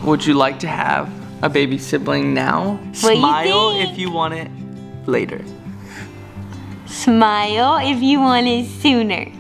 Would you like to have a baby sibling now? Smile if you want it later. Smile if you want it sooner.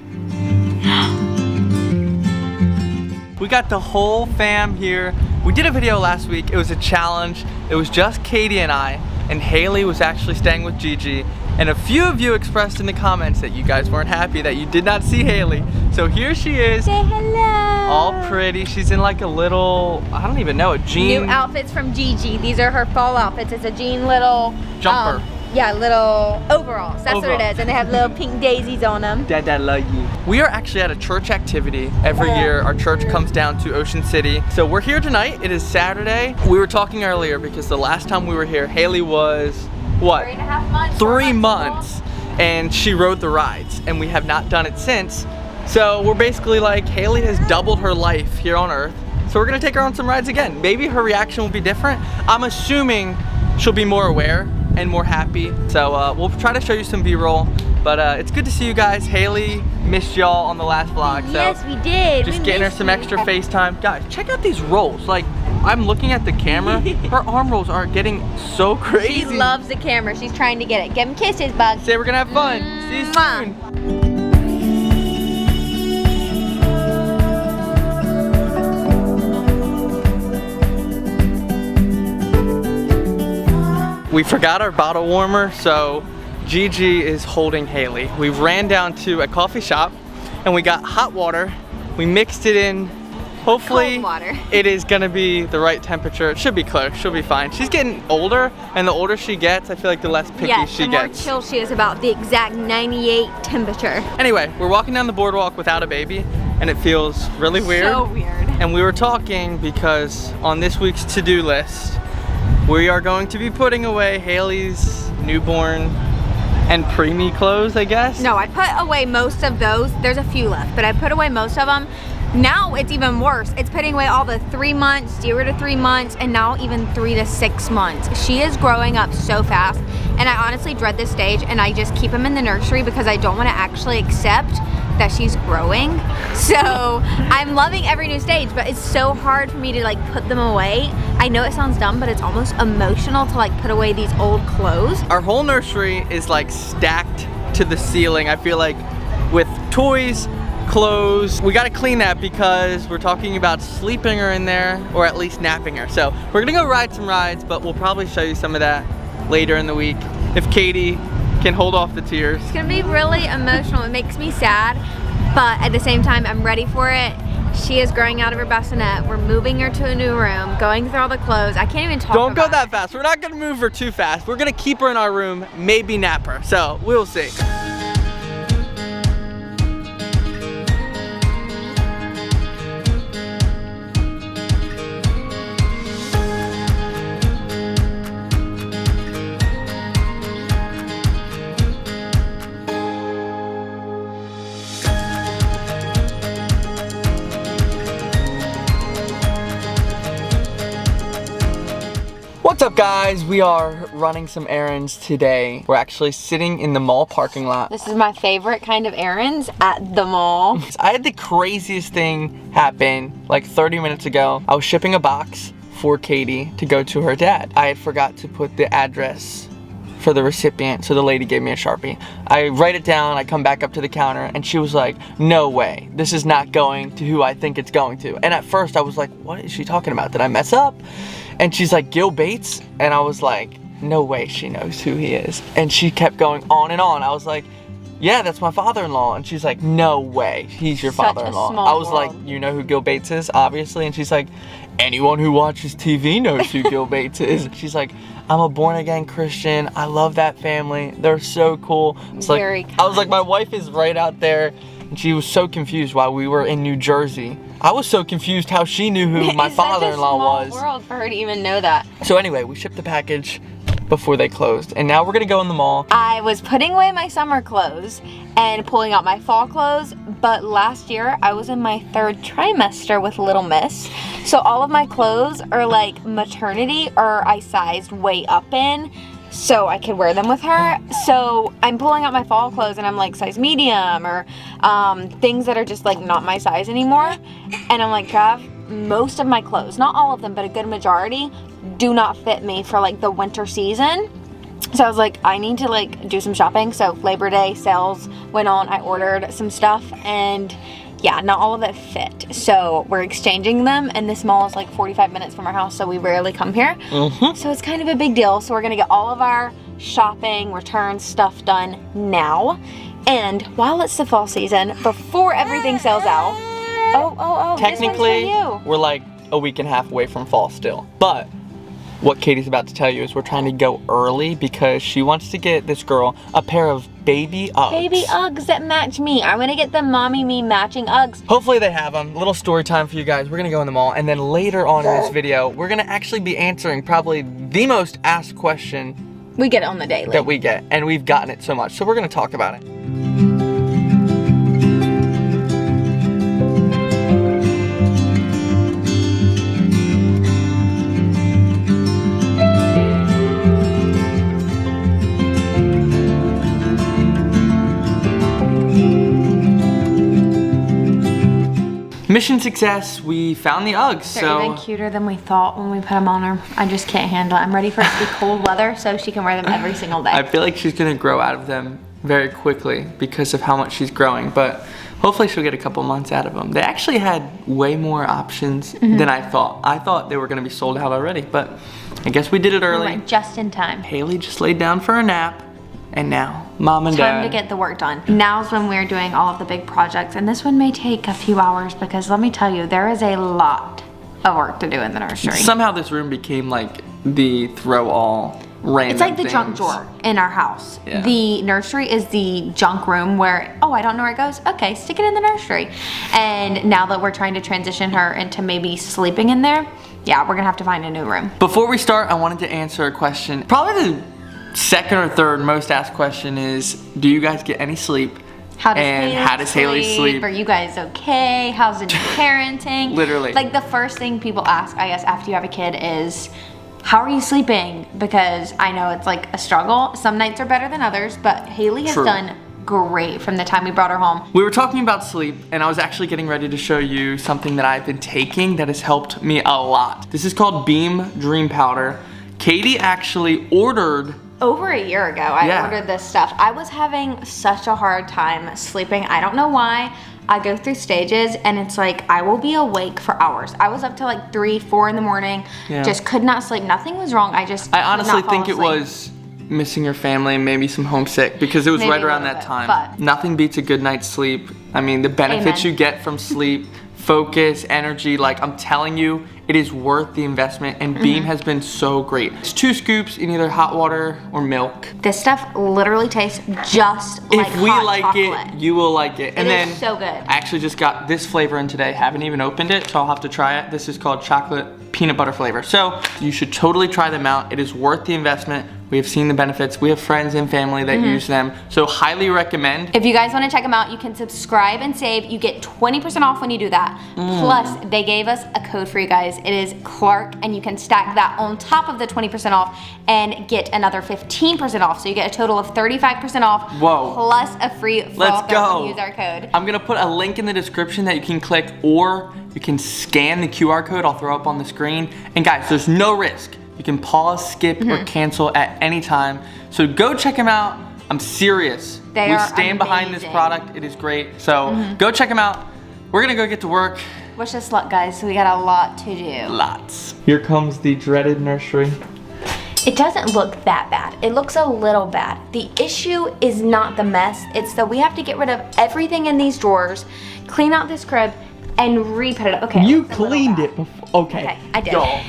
We got the whole fam here. We did a video last week. It was a challenge. It was just Katie and I, and Haley was actually staying with Gigi. And a few of you expressed in the comments that you guys weren't happy that you did not see Haley. So here she is. Say hello. All pretty. She's in like a little, I don't even know, a jean. New outfits from Gigi. These are her fall outfits. It's a jean little jumper. Yeah, little overalls. That's what it is. And they have little pink daisies on them. Dad, love you. We are actually at a church activity. Every year, our church comes down to Ocean City. So we're here tonight. It is Saturday. We were talking earlier because the last time we were here, Haley was, what? 3.5 months. 3 months. And she rode the rides. And we have not done it since. So we're basically like, Haley has doubled her life here on Earth. So we're gonna take her on some rides again. Maybe her reaction will be different. I'm assuming she'll be more aware and more happy. So we'll try to show you some B-roll. But it's good to see you guys. Haley missed y'all on the last vlog. So yes, we did. Just getting her some extra FaceTime. Guys, check out these rolls. Like, I'm looking at the camera. Her arm rolls are getting so crazy. She loves the camera. She's trying to get it. Give him kisses, Bug. Say we're gonna have fun. See you soon. We forgot our bottle warmer, so Gigi is holding Haley. We ran down to a coffee shop and we got hot water. We mixed it in. Hopefully cold water. It is gonna be the right temperature. It should be close, she'll be fine. She's getting older, and the older she gets, I feel like the less picky she gets. The more chill she is about the exact 98 temperature. Anyway, we're walking down the boardwalk without a baby, and it feels really weird. So weird. And we were talking because on this week's to-do list, we are going to be putting away Haley's newborn and preemie clothes, I guess. No, I put away most of those. There's a few left, but I put away most of them. Now it's even worse. It's putting away all the 3 months, 0 to 3 months, and now even 3 to 6 months. She is growing up so fast, and I honestly dread this stage, and I just keep them in the nursery because I don't want to actually accept that she's growing. So I'm loving every new stage, but it's so hard for me to like put them away. I know it sounds dumb, but it's almost emotional to like put away these old clothes. Our whole nursery is like stacked to the ceiling, I feel like, with toys, clothes. We gotta clean that because we're talking about sleeping her in there, or at least napping her. So we're gonna go ride some rides, but we'll probably show you some of that later in the week if Katie can hold off the tears. It's gonna be really emotional. It makes me sad, but at the same time, I'm ready for it. She is growing out of her bassinet. We're moving her to a new room, going through all the clothes. I can't even talk Don't go about that fast. We're not gonna move her too fast. We're gonna keep her in our room, maybe nap her. So we'll see. What's up, guys? We are running some errands today. We're actually sitting in the mall parking lot. This is my favorite kind of errands, at the mall. I had the craziest thing happen like 30 minutes ago. I was shipping a box for Katie to go to her dad. I had forgot to put the address for the recipient, so the lady gave me a Sharpie. I write it down, I come back up to the counter, and she was like, no way, this is not going to who I think it's going to. And at first I was like, what is she talking about? Did I mess up? And she's like, Gil Bates? And I was like, no way she knows who he is. And she kept going on and on. I was like, yeah, that's my father-in-law. And she's like, no way, he's your father-in-law. I was like, you know who Gil Bates is, obviously? And she's like, anyone who watches TV knows who Gil Bates is. She's like, I'm a born-again Christian. I love that family. They're so cool. It's like, I was like, my wife is right out there. And she was so confused while we were in New Jersey. I was so confused how she knew who my father-in-law was. It's such a small world for her to even know that. So anyway, we shipped the package before they closed, and now we're gonna go in the mall. I was putting away my summer clothes and pulling out my fall clothes, but last year I was in my 3rd trimester with Little Miss, so all of my clothes are like maternity, or I sized way up in, so I could wear them with her. So I'm pulling out my fall clothes and I'm like size medium, or things that are just like not my size anymore, and I'm like, Trav, most of my clothes, not all of them, but a good majority, do not fit me for like the winter season. So I was like, I need to like do some shopping. So Labor Day sales went on. I ordered some stuff and yeah, not all of it fit. So we're exchanging them, and this mall is like 45 minutes from our house, so we rarely come here. So it's kind of a big deal. So we're gonna get all of our shopping, return stuff done now. And while it's the fall season, before everything sells out, Technically, this one's for you. we're like a week and a half away from fall still. But what Katie's about to tell you is we're trying to go early because she wants to get this girl a pair of baby Uggs. Baby Uggs that match me. I'm gonna get the mommy me matching Uggs. Hopefully they have them. Little story time for you guys. We're gonna go in the mall, and then later on in this video, we're gonna actually be answering probably the most asked question We get it on the daily. that we get, and we've gotten it so much. So we're gonna talk about it. Mission success, we found the Uggs. They're even cuter than we thought when we put them on her. I just can't handle it. I'm ready for it to be cold weather so she can wear them every single day. I feel like she's gonna grow out of them very quickly because of how much she's growing, but hopefully she'll get a couple months out of them. They actually had way more options than I thought. I thought they were gonna be sold out already, but I guess we did it We early. went just in time. Haley just laid down for a nap, and now Mom and Time Dad. to get the work done. Now's when we're doing all of the big projects, and this one may take a few hours because let me tell you, there is a lot of work to do in the nursery. Somehow this room became like the throw all random It's like the junk things. drawer in our house. Yeah. The nursery is the junk room where, oh, I don't know where it goes. Okay, stick it in the nursery. And now that we're trying to transition her into maybe sleeping in there, yeah, we're gonna have to find a new room. Before we start, I wanted to answer a question. Probably the second or third most asked question is, do you guys get any sleep? How does Haley sleep? Are you guys okay? How's the new parenting? Literally. Like the first thing people ask, I guess, after you have a kid is, how are you sleeping? Because I know it's like a struggle. Some nights are better than others, but Haley has True. done great from the time we brought her home. We were talking about sleep, and I was actually getting ready to show you something that I've been taking that has helped me a lot. This is called Beam Dream Powder. Katie actually ordered. Over a year ago, I Yeah. ordered this stuff. I was having such a hard time sleeping. I don't know why. I go through stages and it's like I will be awake for hours. I was up till like 3, 4 in the morning. Yeah. Just could not sleep. Nothing was wrong. I honestly think it asleep. was missing your family and maybe some homesick because it was Maybe right a around little that bit, time. but- Nothing beats a good night's sleep. I mean, the benefits Amen. you get from sleep, focus, energy, like I'm telling you, it is worth the investment, and Beam has been so great. It's 2 scoops in either hot water or milk. This stuff literally tastes just like If we hot like chocolate. it, you will like it. And It then is so good. I actually just got this flavor in today. Haven't even opened it, so I'll have to try it. This is called chocolate peanut butter flavor. So you should totally try them out. It is worth the investment. We have seen the benefits. We have friends and family that use them. So highly recommend. If you guys want to check them out, you can subscribe and save. You get 20% off when you do that. Plus, they gave us a code for you guys. It is Clark, and you can stack that on top of the 20% off and get another 15% off. So you get a total of 35% off. Whoa. Plus a free Let's frother when go. you use our code. I'm gonna put a link in the description that you can click, or you can scan the QR code I'll throw up on the screen. And guys, there's no risk. You can pause, skip, or cancel at any time. So go check them out. I'm serious. They we are stand behind this amazing. product. It is great. So go check them out. We're gonna go get to work. Wish us luck, guys. So we got a lot to do. Lots. Here comes the dreaded nursery. It doesn't look that bad. It looks a little bad. The issue is not the mess. It's that we have to get rid of everything in these drawers, clean out this crib, and re-put it up. Okay. You it's a little cleaned bad. it before. Okay. Okay, I did. Y'all.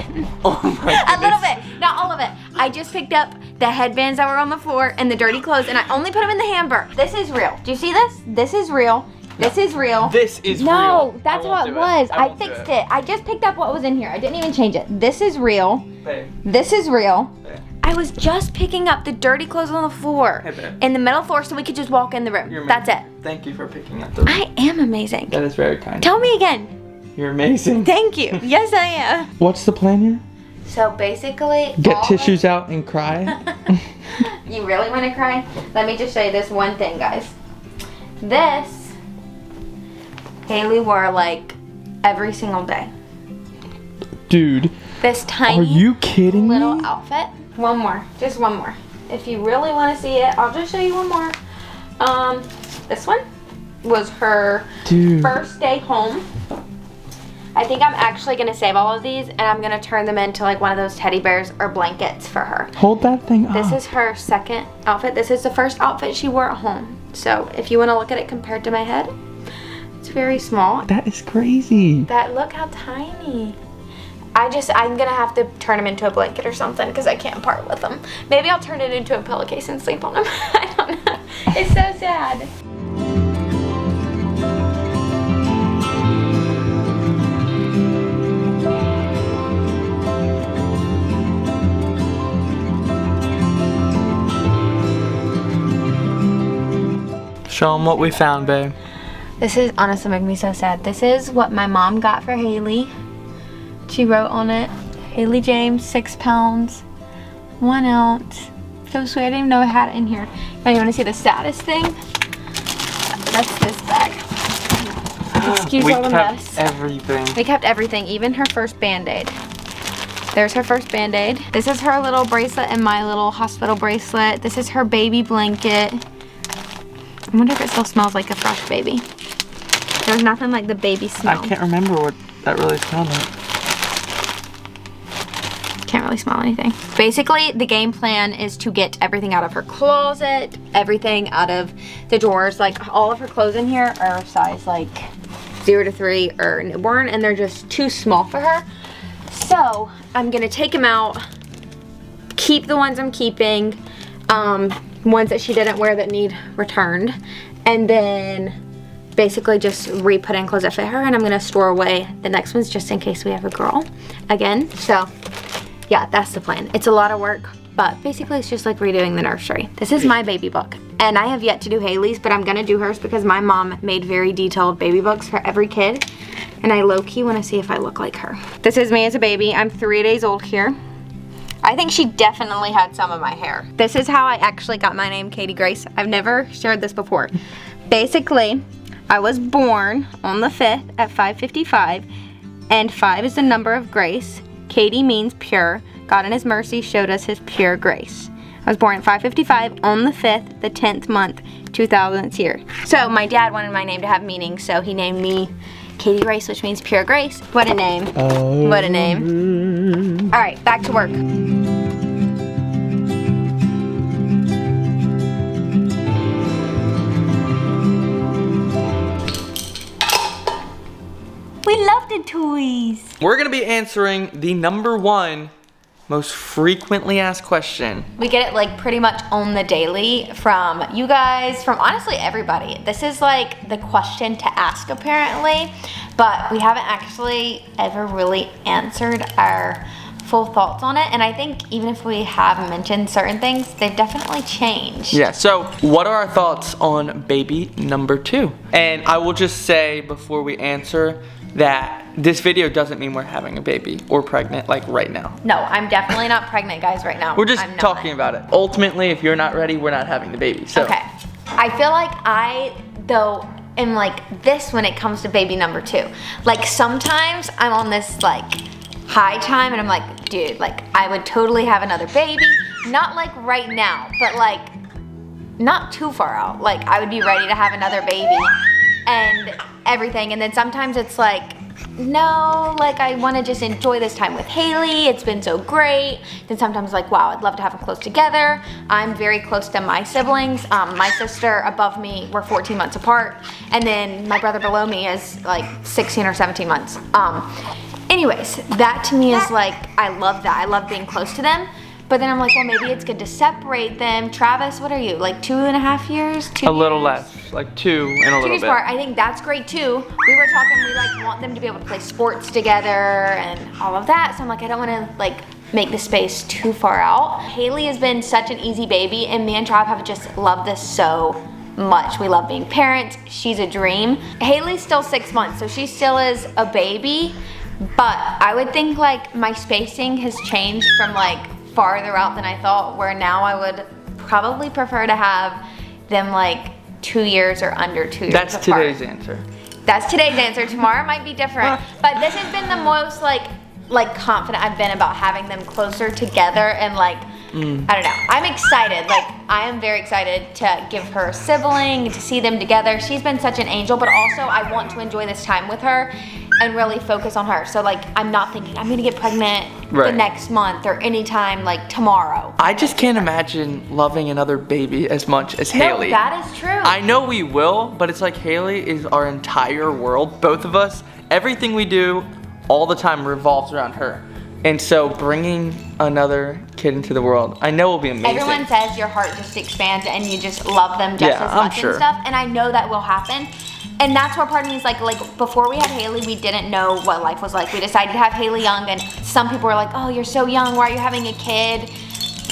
Oh my goodness. A little bit, not all of it. I just picked up the headbands that were on the floor and the dirty clothes, and I only put them in the hamper. This is real. Do you see this? This is real. This is real. This is real. No, that's I how won't it do was. I won't do fixed it. I just picked up what was in here. I didn't even change it. This is real. Babe. This is real. Babe. I was just picking up the dirty clothes on the floor. Hey, babe. In the middle floor so we could just walk in the room. You're That's it. amazing. Thank you for picking up the. I am amazing. That is very kind. Tell me again. You're amazing. Thank you. Yes, I am. What's the plan here? So basically, Get all of- tissues out and cry. You really want to cry? Let me just show you this one thing, guys. This, Haley wore like every single day. Dude, This tiny are you kidding little me? outfit. One more, just one more. If you really want to see it, I'll just show you one more. This one was her Dude. first day home. I think I'm actually gonna save all of these and I'm gonna turn them into like one of those teddy bears or blankets for her. Hold that thing up. This is her second outfit. This is the first outfit she wore at home. So if you want to look at it compared to my head, it's very small. That is crazy. Look how tiny. I'm gonna have to turn them into a blanket or something because I can't part with them. Maybe I'll turn it into a pillowcase and sleep on them. I don't know. It's so sad. Show them what we found, babe. This is honestly making me so sad. This is what my mom got for Haley. She wrote on it, Haley James, 6 pounds, 1 ounce. So sweet, I didn't even know I had it in here. Now you wanna see the saddest thing? That's this bag. Excuse We all the kept mess. everything. We kept everything, even her first Band-Aid. There's her first Band-Aid. This is her little bracelet and my little hospital bracelet. This is her baby blanket. I wonder if it still smells like a fresh baby. There's nothing like the baby smell. I can't remember what that really smelled like. Can't really smell anything. Basically, the game plan is to get everything out of her closet, everything out of the drawers. Like all of her clothes in here are size like 0 to 3 or newborn, and they're just too small for her. So I'm gonna take them out, keep the ones I'm keeping, ones that she didn't wear that need returned, and then basically just re-put in clothes that fit her, and I'm gonna store away the next ones just in case we have a girl again. So yeah, that's the plan. It's a lot of work, but basically it's just like redoing the nursery. This is my baby book, and I have yet to do Haley's, but I'm gonna do hers because my mom made very detailed baby books for every kid, and I low-key wanna see if I look like her. This is me as a baby. I'm 3 days old here. I think she definitely had some of my hair. This is how I actually got my name, Katie Grace. I've never shared this before. Basically, I was born on the 5th at 5:55, and 5 is the number of grace. Katie means pure. God in his mercy showed us his pure grace. I was born at 5:55 on the 5th, the 10th month, 2000th year. So my dad wanted my name to have meaning, so he named me Katie Grace, which means pure grace. What a name. What a name. All right, back to work. We love the toys. We're gonna be answering the #1 most frequently asked question. We get it like pretty much on the daily from you guys, from honestly everybody. This is like the question to ask apparently, but we haven't actually ever really answered our full thoughts on it. And I think even if we have mentioned certain things, they've definitely changed. Yeah, so what are our thoughts on baby #2? And I will just say before we answer that this video doesn't mean we're having a baby or pregnant like right now. No, I'm definitely not pregnant, guys, right now. We're just I'm not. talking about it. Ultimately, if you're not ready, we're not having the baby. So Okay. I feel like I, though, am like this when it comes to baby #2. Like sometimes I'm on this like high time and I'm like, dude, like I would totally have another baby. Not like right now, but like not too far out. Like I would be ready to have another baby and everything. And then sometimes it's like, no, like I want to just enjoy this time with Haley. It's been so great. Then sometimes like, wow, I'd love to have them close together. I'm very close to my siblings. My sister above me, we're 14 months apart. And then my brother below me is like 16 or 17 months. Anyways, that to me is like, I love that. I love being close to them. But then I'm like, well, maybe it's good to separate them. Travis, what are you, like 2.5 years? 2 a little years? less, like 2 and a 2 little years bit. apart. I think that's great too. We were talking, we like want them to be able to play sports together and all of that. So I'm like, I don't want to like make the space too far out. Haley has been such an easy baby, and me and Trav have just loved this so much. We love being parents. She's a dream. Haley's still 6 months, so she still is a baby. But I would think like my spacing has changed from like farther out than I thought, where now I would probably prefer to have them like 2 years or under 2 years That's apart. today's answer. That's today's answer. Tomorrow might be different. But this has been the most like like confident I've been about having them closer together and like I don't know. I'm excited. Like I am very excited to give her a sibling, to see them together. She's been such an angel, but also I want to enjoy this time with her and really focus on her. So like I'm not thinking I'm gonna get pregnant the next month or anytime like tomorrow. I just can't imagine loving another baby as much as Haley. No, that is true. I know we will, but it's like Haley is our entire world. Both of us, everything we do all the time revolves around her. And so bringing another kid into the world, I know will be amazing. Everyone says your heart just expands and you just love them just as much and stuff. And I know that will happen. And that's where part of me is like before we had Haley, we didn't know what life was like. We decided to have Haley young, and some people were like, oh, you're so young, why are you having a kid?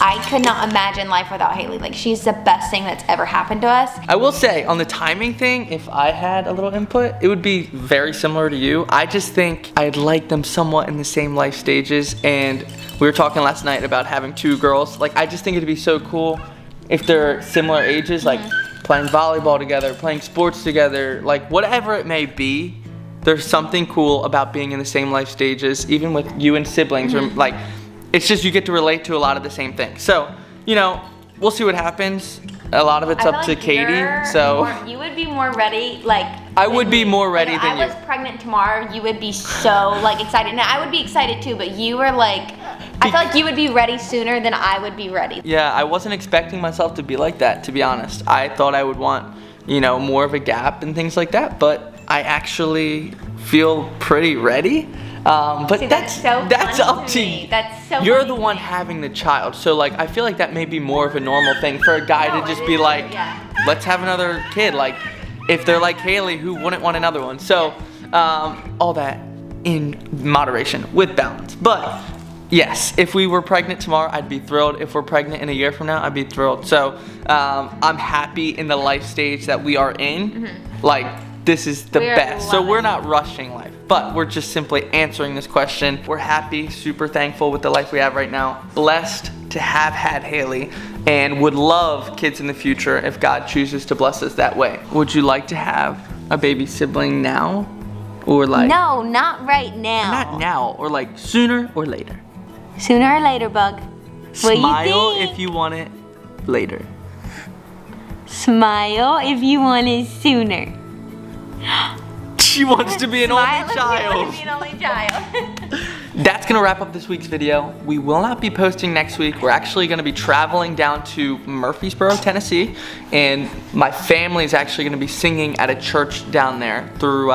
I could not imagine life without Haley. Like, she's the best thing that's ever happened to us. I will say, on the timing thing, if I had a little input, it would be very similar to you. I just think I'd like them somewhat in the same life stages, and we were talking last night about having 2 girls. Like, I just think it'd be so cool if they're similar ages, like playing volleyball together, playing sports together, like whatever it may be. There's something cool about being in the same life stages, even with you and siblings, or like, it's just you get to relate to a lot of the same things. So, you know, we'll see what happens. A lot of it's up to Katie. So you would be more ready, like I would be more ready than you. If I was pregnant tomorrow, you would be so like excited. And I would be excited too, but you were like, I feel like you would be ready sooner than I would be ready. Yeah, I wasn't expecting myself to be like that, to be honest. I thought I would want, you know, more of a gap and things like that, but I actually feel pretty ready. But see, that's up to you. That's so You're the one having the child, so like I feel like that may be more of a normal thing for a guy to just be like, let's have another kid. Like if they're like Haley, who wouldn't want another one? So all that in moderation with balance. But yes, if we were pregnant tomorrow, I'd be thrilled. If we're pregnant in a year from now, I'd be thrilled. So I'm happy in the life stage that we are in. Like this is the best. So we're not rushing life, but we're just simply answering this question. We're happy, super thankful with the life we have right now. Blessed to have had Haley and would love kids in the future if God chooses to bless us that way. Would you like to have a baby sibling now? Or like No, not right now. Not now, or like sooner or later. Sooner or later, Bug. Smile if you want it later. Smile if you want it sooner. She wants to be an only child. If you want to be an only child. That's gonna wrap up this week's video. We will not be posting next week. We're actually gonna be traveling down to Murfreesboro, Tennessee, and my family is actually gonna be singing at a church down there through,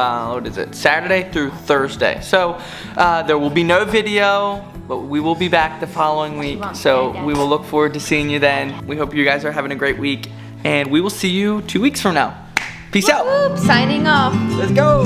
Saturday through Thursday. So there will be no video, but we will be back the following week. So we will look forward to seeing you then. We hope you guys are having a great week, and we will see you 2 weeks from now. Peace out. Signing off. Let's go.